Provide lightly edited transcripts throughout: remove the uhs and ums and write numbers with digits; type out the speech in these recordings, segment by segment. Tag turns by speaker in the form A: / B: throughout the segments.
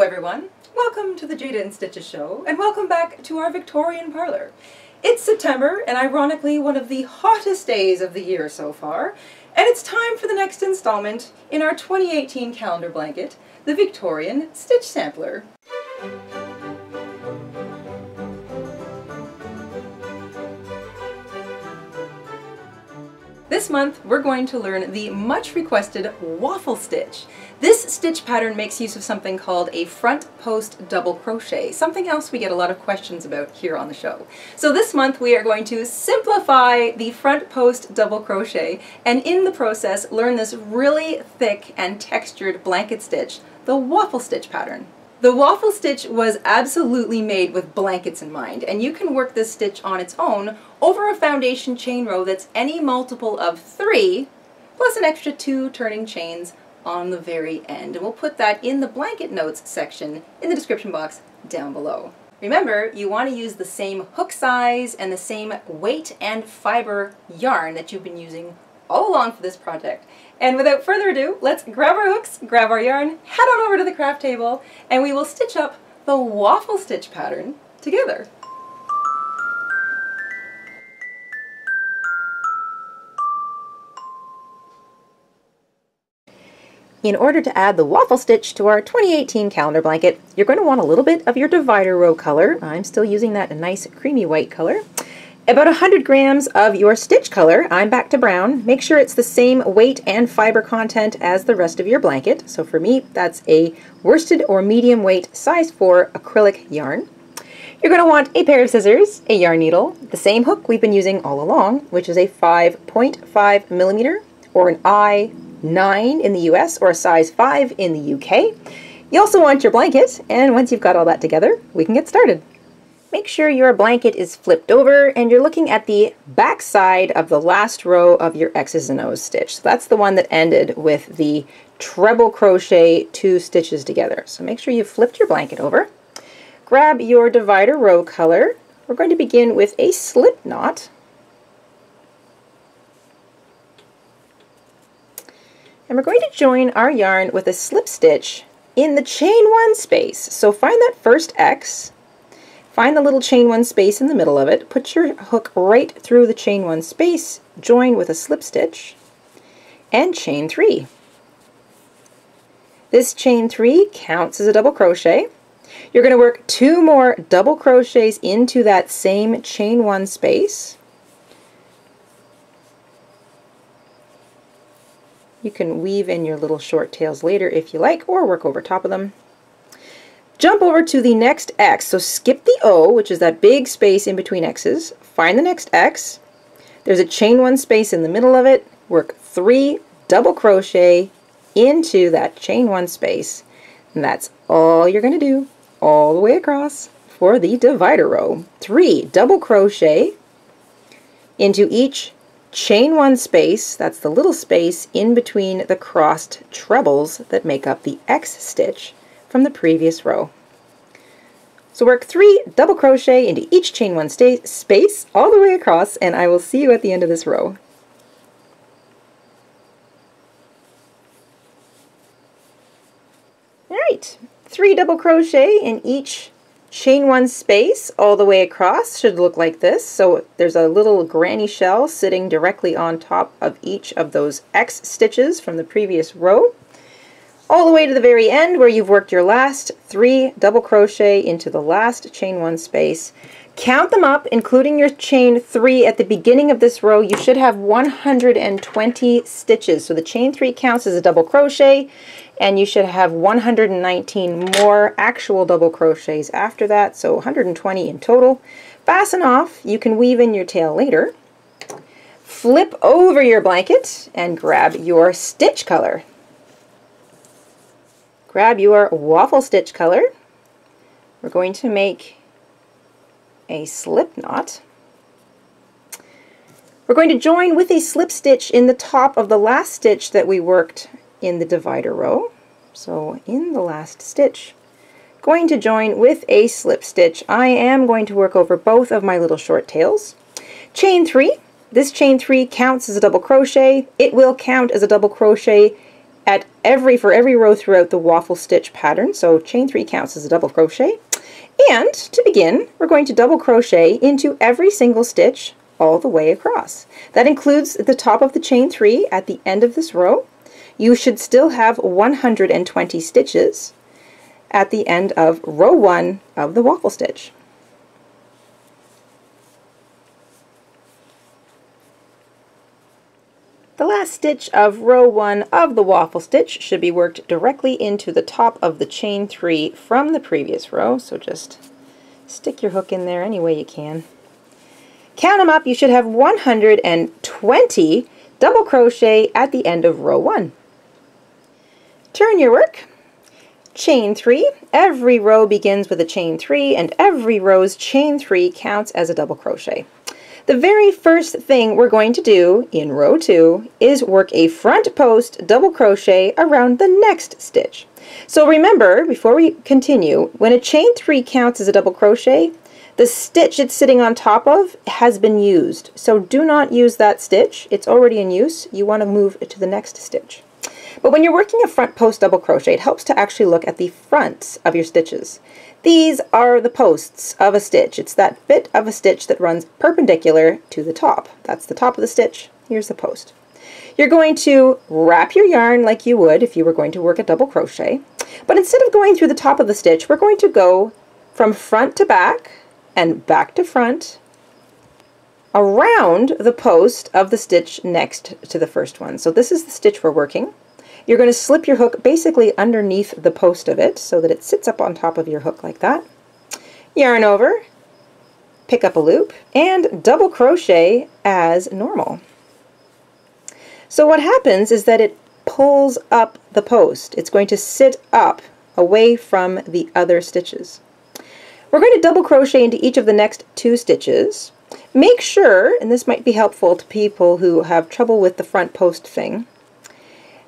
A: everyone, welcome to the Jayda InStitches show, and welcome back to our Victorian parlor. It's September, and ironically one of the hottest days of the year so far, and it's time for the next installment in our 2018 calendar blanket, the Victorian Stitch Sampler. This month we're going to learn the much requested waffle stitch. This stitch pattern makes use of something called a front post double crochet, something else we get a lot of questions about here on the show. So this month we are going to simplify the front post double crochet and in the process learn this really thick and textured blanket stitch, the waffle stitch pattern. The waffle stitch was absolutely made with blankets in mind, and you can work this stitch on its own over a foundation chain row that's any multiple of 3, plus an extra 2 turning chains on the very end. And we'll put that in the blanket notes section in the description box down below. Remember, you want to use the same hook size and the same weight and fiber yarn that you've been using all along for this project. And without further ado, let's grab our hooks, grab our yarn, head on over to the craft table, and we will stitch up the waffle stitch pattern together. In order to add the waffle stitch to our 2018 calendar blanket, you're going to want a little bit of your divider row color. I'm still using that nice creamy white color. About 100 grams of your stitch color. I'm back to brown. Make sure it's the same weight and fiber content as the rest of your blanket. So for me, that's a worsted or medium weight size 4 acrylic yarn. You're going to want a pair of scissors, a yarn needle, the same hook we've been using all along, which is a 5.5 millimeter or an I9 in the US or a size 5 in the UK. You also want your blanket, and once you've got all that together, we can get started. Make sure your blanket is flipped over and you're looking at the back side of the last row of your X's and O's stitch. So that's the one that ended with the treble crochet 2 stitches together. So make sure you've flipped your blanket over. Grab your divider row color. We're going to begin with a slip knot. And we're going to join our yarn with a slip stitch in the chain 1 space. So find that first X. Find the little chain 1 space in the middle of it, put your hook right through the chain 1 space, join with a slip stitch, and chain 3. This chain 3 counts as a double crochet. You're going to work 2 more double crochets into that same chain 1 space. You can weave in your little short tails later if you like, or work over top of them. Jump over to the next X, so skip the O, which is that big space in between X's. Find the next X. There's a chain 1 space in the middle of it. Work 3 double crochet into that chain 1 space. And that's all you're going to do all the way across for the divider row. 3 double crochet into each chain 1 space. That's the little space in between the crossed trebles that make up the X stitch from the previous row. So work 3 double crochet into each chain 1 space all the way across, and I will see you at the end of this row. Alright, 3 double crochet in each chain 1 space all the way across. Should look like this. So there's a little granny shell sitting directly on top of each of those X stitches from the previous row, all the way to the very end where you've worked your last 3 double crochet into the last chain 1 space. Count them up, including your chain 3 at the beginning of this row. You should have 120 stitches. So the chain 3 counts as a double crochet, and you should have 119 more actual double crochets after that, so 120 in total. Fasten off. You can weave in your tail later. Flip over your blanket and grab your stitch color. Grab your waffle stitch color. We're going to make a slip knot. We're going to join with a slip stitch in the top of the last stitch that we worked in the divider row. So in the last stitch, going to join with a slip stitch. I am going to work over both of my little short tails. Chain 3. This chain 3 counts as a double crochet. It will count as a double crochet for every row throughout the waffle stitch pattern, so chain 3 counts as a double crochet. And to begin, we're going to double crochet into every single stitch all the way across. That includes the top of the chain 3 at the end of this row. You should still have 120 stitches at the end of row 1 of the waffle stitch. The last stitch of row 1 of the waffle stitch should be worked directly into the top of the chain 3 from the previous row, so just stick your hook in there any way you can. Count them up, you should have 120 double crochet at the end of row 1. Turn your work, chain 3, every row begins with a chain 3 and every row's chain 3 counts as a double crochet. The very first thing we're going to do in row 2 is work a front post double crochet around the next stitch. So remember, before we continue, when a chain 3 counts as a double crochet, the stitch it's sitting on top of has been used. So do not use that stitch. It's already in use. You want to move to the next stitch. But when you're working a front post double crochet, it helps to actually look at the fronts of your stitches. These are the posts of a stitch. It's that bit of a stitch that runs perpendicular to the top. That's the top of the stitch. Here's the post. You're going to wrap your yarn like you would if you were going to work a double crochet. But instead of going through the top of the stitch, we're going to go from front to back and back to front around the post of the stitch next to the first one. So this is the stitch we're working. You're going to slip your hook basically underneath the post of it so that it sits up on top of your hook like that. Yarn over, pick up a loop, and double crochet as normal. So what happens is that it pulls up the post. It's going to sit up away from the other stitches. We're going to double crochet into each of the next 2 stitches. Make sure, and this might be helpful to people who have trouble with the front post thing,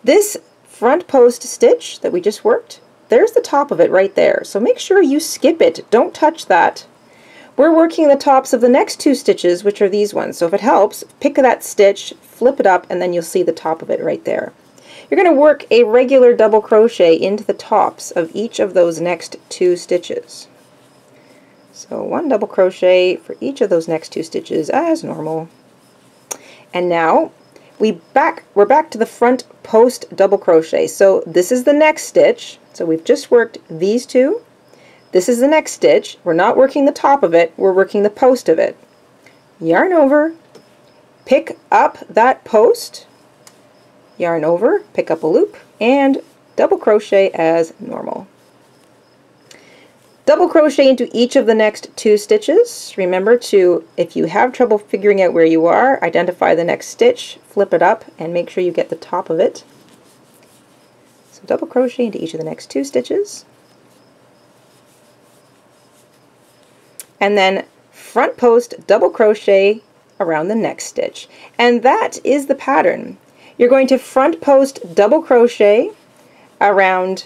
A: this front post stitch that we just worked, there's the top of it right there. So make sure you skip it. Don't touch that. We're working the tops of the next 2 stitches, which are these ones. So if it helps, pick that stitch, flip it up, and then you'll see the top of it right there. You're going to work a regular double crochet into the tops of each of those next 2 stitches. So 1 double crochet for each of those next 2 stitches as normal. And now we're back to the front post double crochet. So this is the next stitch. So we've just worked these 2. This is the next stitch. We're not working the top of it, we're working the post of it. Yarn over, pick up that post, yarn over, pick up a loop, and double crochet as normal. Double crochet into each of the next 2 stitches. Remember to, if you have trouble figuring out where you are, identify the next stitch, flip it up, and make sure you get the top of it. So double crochet into each of the next 2 stitches. And then front post double crochet around the next stitch. And that is the pattern. You're going to front post double crochet around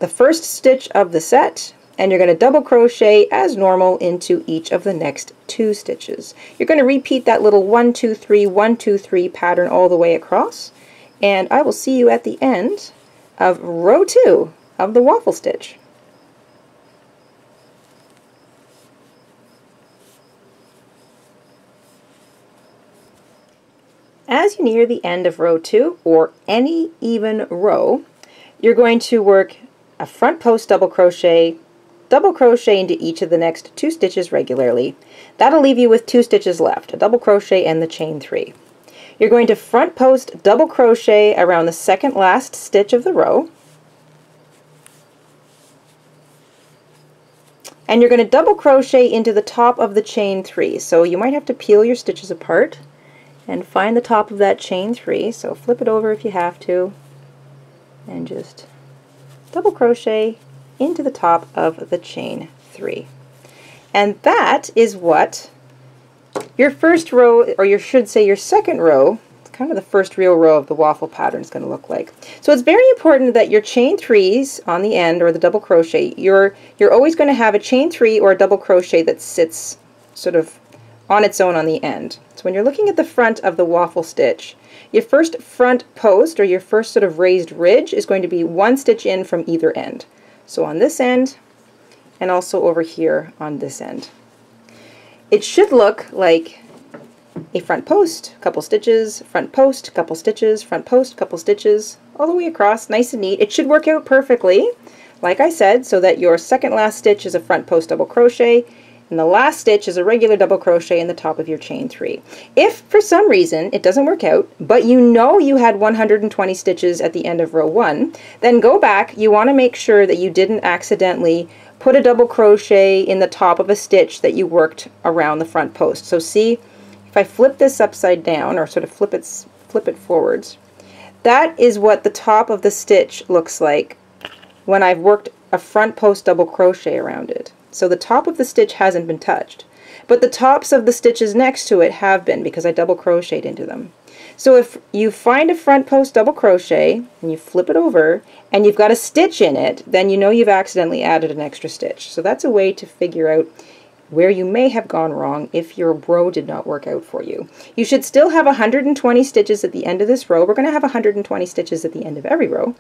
A: the first stitch of the set, and you're going to double crochet as normal into each of the next 2 stitches. You're going to repeat that little 1, 2, 3, 1, 2, 3 pattern all the way across, and I will see you at the end of row 2 of the waffle stitch. As you near the end of row 2, or any even row, you're going to work a front post double crochet into each of the next 2 stitches regularly. That'll leave you with 2 stitches left, a double crochet and the chain 3. You're going to front post double crochet around the second last stitch of the row, and you're going to double crochet into the top of the chain 3. So you might have to peel your stitches apart and find the top of that chain 3. So flip it over if you have to, and just double crochet into the top of the chain 3. And that is what your first row, or you should say your second row, kind of the first real row of the waffle pattern is going to look like. So it's very important that your chain 3s on the end, or the double crochet, you're always going to have a chain 3 or a double crochet that sits sort of on its own on the end. So when you're looking at the front of the waffle stitch, your first front post, or your first sort of raised ridge, is going to be one stitch in from either end. So on this end, and also over here on this end. It should look like a front post, couple stitches, front post, couple stitches, front post, couple stitches, all the way across, nice and neat. It should work out perfectly, like I said, so that your second last stitch is a front post double crochet, and the last stitch is a regular double crochet in the top of your chain 3. If for some reason it doesn't work out, but you know you had 120 stitches at the end of row 1, then go back. You want to make sure that you didn't accidentally put a double crochet in the top of a stitch that you worked around the front post. So see, if I flip this upside down, or sort of flip it forwards, that is what the top of the stitch looks like when I've worked a front post double crochet around it. So the top of the stitch hasn't been touched, but the tops of the stitches next to it have been, because I double crocheted into them. So if you find a front post double crochet and you flip it over and you've got a stitch in it, then you know you've accidentally added an extra stitch. So that's a way to figure out where you may have gone wrong if your row did not work out for you. You should still have 120 stitches at the end of this row. We're going to have 120 stitches at the end of every row.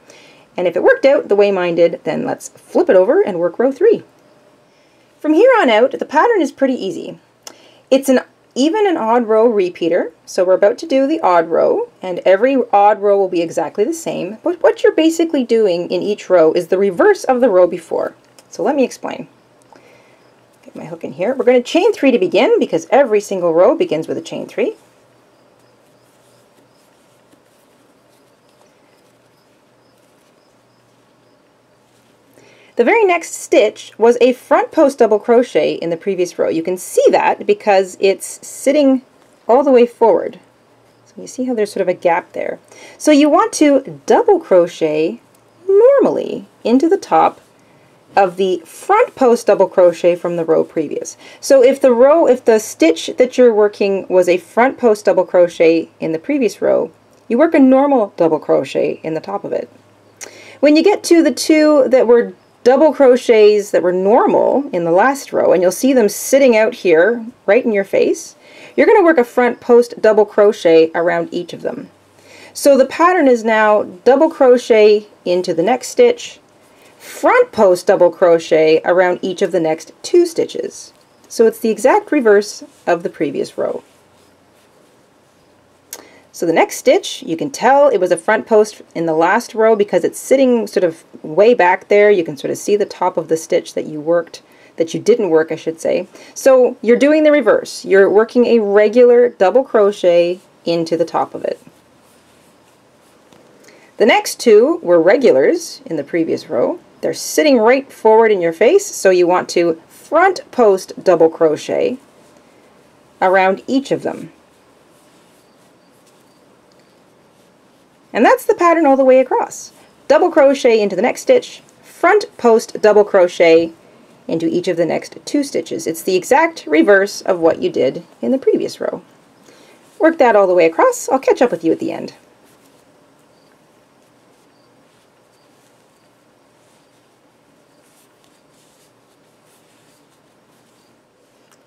A: And if it worked out the way mine did, then let's flip it over and work row 3. From here on out, the pattern is pretty easy. It's an even and odd row repeater, so we're about to do the odd row, and every odd row will be exactly the same, but what you're basically doing in each row is the reverse of the row before. So let me explain. Get my hook in here. We're going to chain 3 to begin, because every single row begins with a chain 3. The very next stitch was a front post double crochet in the previous row. You can see that because it's sitting all the way forward. So you see how there's sort of a gap there. So you want to double crochet normally into the top of the front post double crochet from the row previous. So if the stitch that you're working was a front post double crochet in the previous row, you work a normal double crochet in the top of it. When you get to the two that were double crochets that were normal in the last row, and you'll see them sitting out here right in your face, you're going to work a front post double crochet around each of them. So the pattern is now double crochet into the next stitch, front post double crochet around each of the next 2 stitches. So it's the exact reverse of the previous row. So the next stitch, you can tell it was a front post in the last row because it's sitting sort of way back there. You can sort of see the top of the stitch that you worked, that you didn't work, I should say. So you're doing the reverse. You're working a regular double crochet into the top of it. The next 2 were regulars in the previous row. They're sitting right forward in your face, so you want to front post double crochet around each of them. And that's the pattern all the way across. Double crochet into the next stitch, front post double crochet into each of the next 2 stitches. It's the exact reverse of what you did in the previous row. Work that all the way across. I'll catch up with you at the end.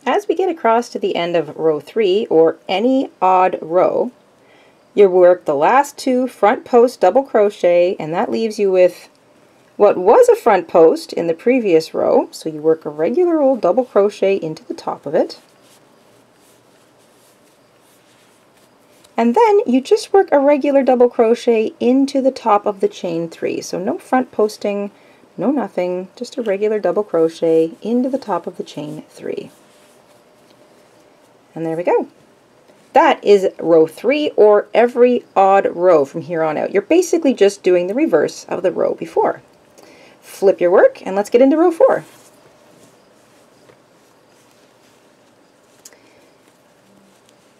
A: As we get across to the end of row 3, or any odd row, you work the last 2 front post double crochet, and that leaves you with what was a front post in the previous row. So you work a regular old double crochet into the top of it, and then you just work a regular double crochet into the top of the chain 3. So no front posting, no nothing, just a regular double crochet into the top of the chain 3. And there we go. That is row 3, or every odd row from here on out. You're basically just doing the reverse of the row before. Flip your work and let's get into row 4.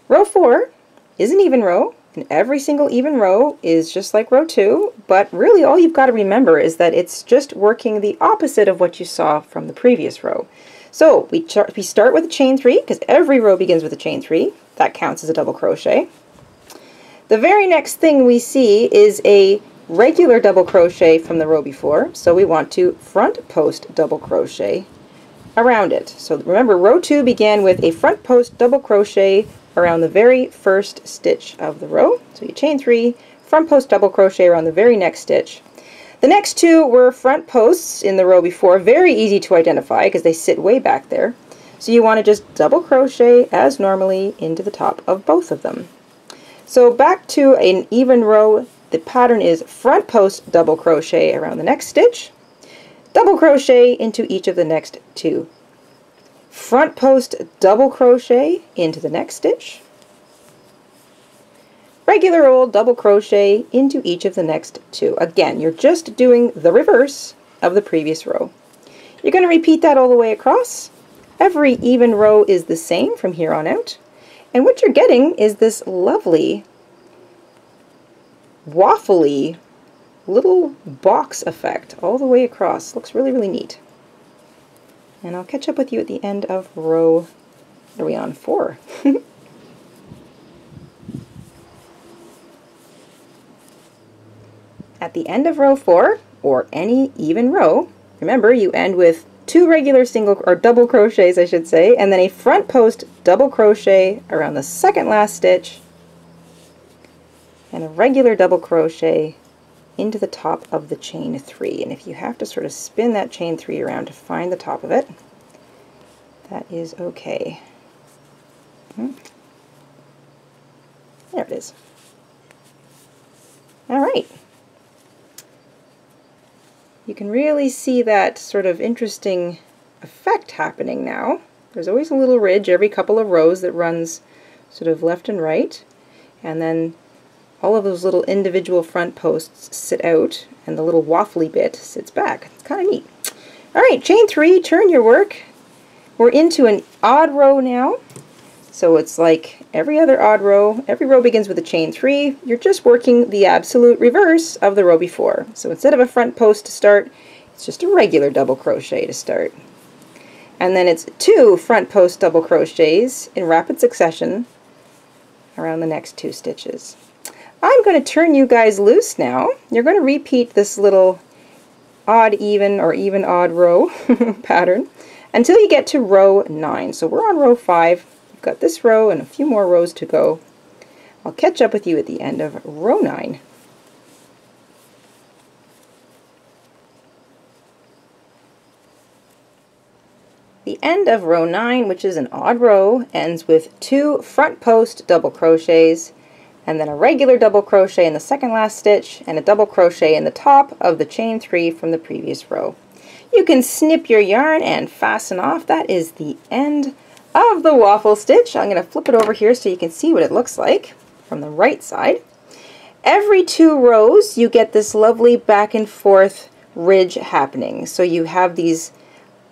A: Row 4 is an even row, and every single even row is just like row 2, but really all you've got to remember is that it's just working the opposite of what you saw from the previous row. So we start with a chain 3, because every row begins with a chain 3. That counts as a double crochet. The very next thing we see is a regular double crochet from the row before, so we want to front post double crochet around it. So remember, row 2 began with a front post double crochet around the very first stitch of the row. So you chain 3, front post double crochet around the very next stitch. The next 2 were front posts in the row before, very easy to identify because they sit way back there. So you want to just double crochet as normally into the top of both of them. So back to an even row, the pattern is front post double crochet around the next stitch, double crochet into each of the next 2. Front post double crochet into the next stitch, regular old double crochet into each of the next 2. Again, you're just doing the reverse of the previous row. You're going to repeat that all the way across. Every even row is the same from here on out. And what you're getting is this lovely, waffly little box effect all the way across. Looks really, really neat. And I'll catch up with you at the end of row, what are we on, 4? At the end of row 4, or any even row, remember you end with 2 regular single or double crochets, I should say, and then a front post double crochet around the second last stitch, and a regular double crochet into the top of the chain 3. And if you have to sort of spin that chain 3 around to find the top of it, that is okay. There it is. All right. You can really see that sort of interesting effect happening now. There's always a little ridge every couple of rows that runs sort of left and right, and then all of those little individual front posts sit out and the little waffly bit sits back. It's kind of neat. Alright, chain 3, turn your work. We're into an odd row now. So it's like every other odd row. Every row begins with a chain 3. You're just working the absolute reverse of the row before. So instead of a front post to start, it's just a regular double crochet to start. And then it's 2 front post double crochets in rapid succession around the next 2 stitches. I'm going to turn you guys loose now. You're going to repeat this little odd even or even odd row pattern until you get to row 9. So we're on row 5. We've got this row and a few more rows to go. I'll catch up with you at the end of row 9. The end of row 9, which is an odd row, ends with 2 front post double crochets and then a regular double crochet in the second last stitch and a double crochet in the top of the chain 3 from the previous row. You can snip your yarn and fasten off. That is the end of the waffle stitch. I'm going to flip it over here so you can see what it looks like from the right side. Every 2 rows you get this lovely back and forth ridge happening. So you have these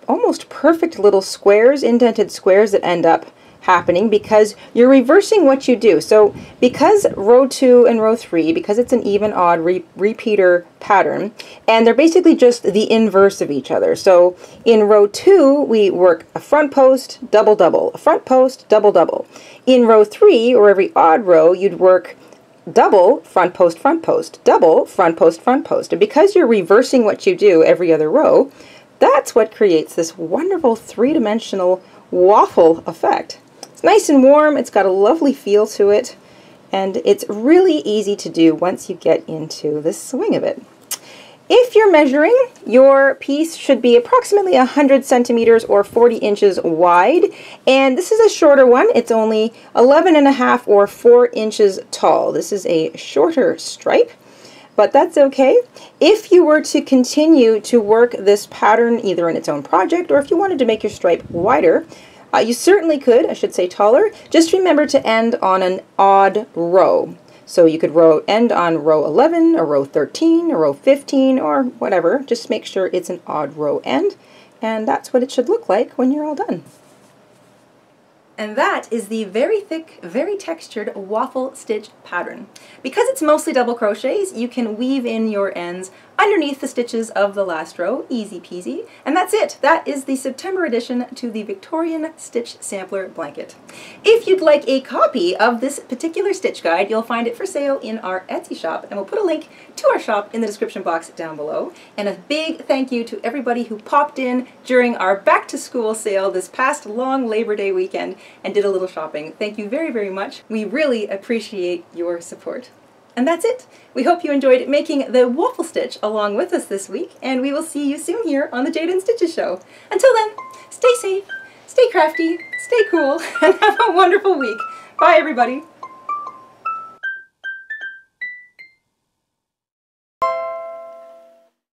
A: almost perfect little squares, indented squares that end up happening because you're reversing what you do. So because row 2 and row 3, because it's an even odd repeater pattern, and they're basically just the inverse of each other. So in row 2 we work a front post, double double, a front post, double double. In row 3, or every odd row, you'd work double front post, double front post, front post. And because you're reversing what you do every other row, that's what creates this wonderful 3-dimensional waffle effect. It's nice and warm, it's got a lovely feel to it, and it's really easy to do once you get into the swing of it. If you're measuring, your piece should be approximately 100 centimeters or 40 inches wide, and this is a shorter one. It's only 11.5 or 4 inches tall. This is a shorter stripe, but that's okay. If you were to continue to work this pattern either in its own project or if you wanted to make your stripe wider, you certainly could, I should say taller. Just remember to end on an odd row. So you could end on row 11 or row 13 or row 15 or whatever. Just make sure it's an odd row end, and that's what it should look like when you're all done. And that is the very thick, very textured waffle stitch pattern. Because it's mostly double crochets, you can weave in your ends underneath the stitches of the last row, easy peasy. And that's it. That is the September edition to the Victorian Stitch Sampler Blanket. If you'd like a copy of this particular stitch guide, you'll find it for sale in our Etsy shop, and we'll put a link to our shop in the description box down below. And a big thank you to everybody who popped in during our back to school sale this past long Labor Day weekend and did a little shopping. Thank you very, very much. We really appreciate your support. And that's it. We hope you enjoyed making the waffle stitch along with us this week, and we will see you soon here on the Jayda and Stitches show. Until then, stay safe, stay crafty, stay cool, and have a wonderful week. Bye, everybody.